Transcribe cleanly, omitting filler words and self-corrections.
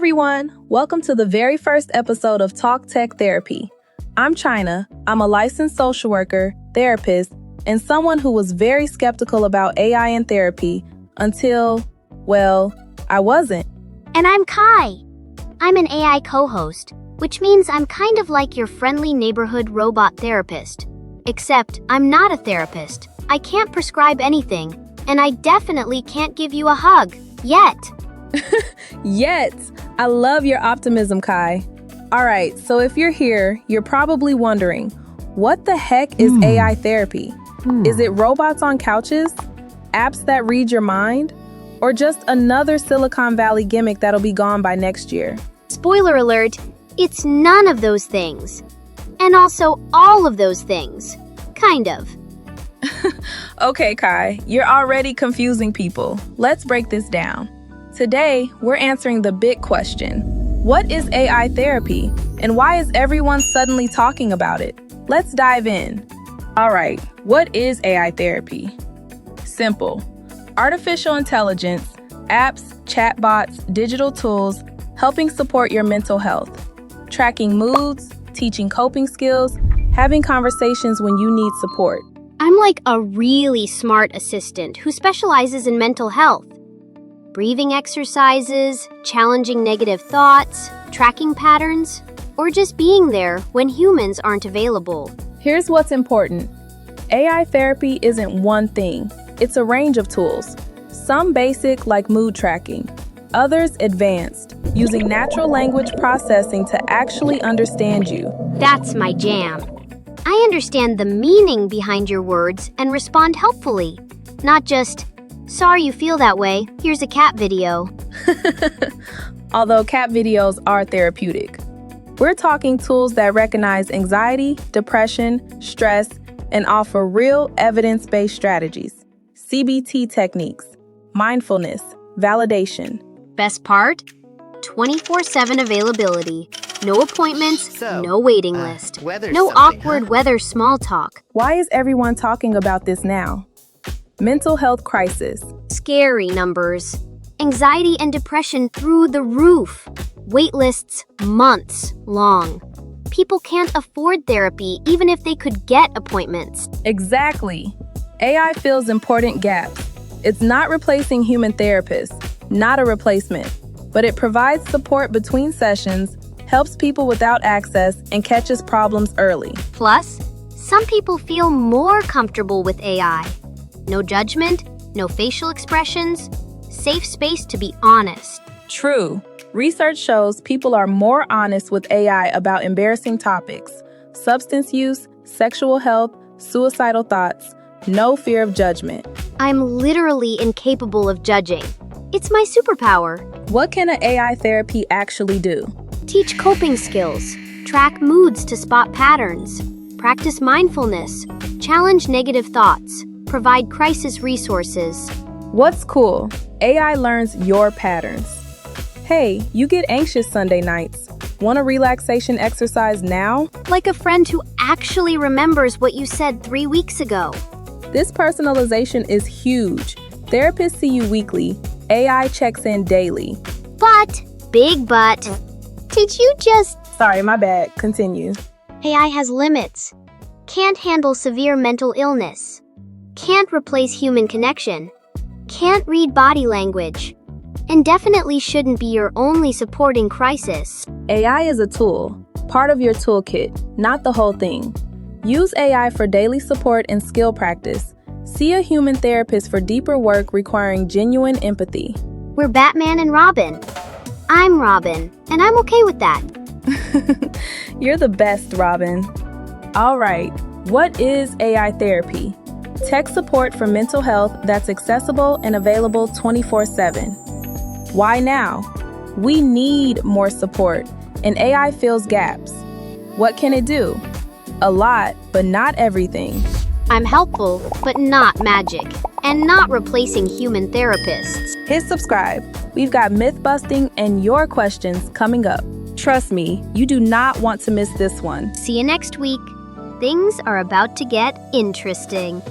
everyone, welcome to the very first episode of Talk Tech Therapy. I'm China. I'm a licensed social worker, therapist, and someone who was very skeptical about AI in therapy until, well, I wasn't. And I'm Kai. I'm an AI co-host, which means I'm kind of like your friendly neighborhood robot therapist. Except I'm not a therapist. I can't prescribe anything, and I definitely can't give you a hug. Yet. Yet. I love your optimism, Kai. All right, so if you're here, you're probably wondering, what the heck is AI therapy? Is it robots on couches? Apps that read your mind? Or just another Silicon Valley gimmick that'll be gone by next year? Spoiler alert, it's none of those things. And also all of those things. Kind of. Okay, Kai, you're already confusing people. Let's break this down. Today, we're answering the big question. What is AI therapy? And why is everyone suddenly talking about it? Let's dive in. All right, what is AI therapy? Simple. Artificial intelligence, apps, chatbots, digital tools, helping support your mental health. Tracking moods, teaching coping skills, having conversations when you need support. I'm like a really smart assistant who specializes in mental health. Breathing exercises, challenging negative thoughts, tracking patterns, or just being there when humans aren't available. Here's what's important. AI therapy isn't one thing. It's a range of tools. Some basic, like mood tracking. Others advanced, using natural language processing to actually understand you. That's my jam. I understand the meaning behind your words and respond helpfully, not just, sorry you feel that way, here's a cat video. Although cat videos are therapeutic. We're talking tools that recognize anxiety, depression, stress, and offer real evidence-based strategies. CBT techniques, mindfulness, validation. Best part? 24/7 availability. No appointments, no waiting list. No awkward weather small talk. Why is everyone talking about this now? Mental health crisis. Scary numbers. Anxiety and depression through the roof. Wait lists months long. People can't afford therapy even if they could get appointments. Exactly. AI fills important gaps. It's not replacing human therapists, not a replacement, but it provides support between sessions, helps people without access, and catches problems early. Plus, some people feel more comfortable with AI. No judgment, no facial expressions, safe space to be honest. True. Research shows people are more honest with AI about embarrassing topics, substance use, sexual health, suicidal thoughts, no fear of judgment. I'm literally incapable of judging. It's my superpower. What can an AI therapy actually do? Teach coping skills, track moods to spot patterns, practice mindfulness, challenge negative thoughts, provide crisis resources. What's cool? AI learns your patterns. Hey, you get anxious Sunday nights. Want a relaxation exercise now? Like a friend who actually remembers what you said 3 weeks ago. This personalization is huge. Therapists see you weekly. AI checks in daily. But, big but, did you just... Sorry, my bad. Continue. AI has limits. Can't handle severe mental illness. Can't replace human connection. Can't read body language. And definitely shouldn't be your only support in crisis. AI is a tool, part of your toolkit, not the whole thing. Use AI for daily support and skill practice. See a human therapist for deeper work requiring genuine empathy. We're Batman and Robin. I'm Robin, and I'm okay with that. You're the best, Robin. All right, what is AI therapy? Tech support for mental health that's accessible and available 24/7. Why now? We need more support, and AI fills gaps. What can it do? A lot, but not everything. I'm helpful, but not magic, and not replacing human therapists. Hit subscribe. We've got myth busting and your questions coming up. Trust me, you do not want to miss this one. See you next week. Things are about to get interesting.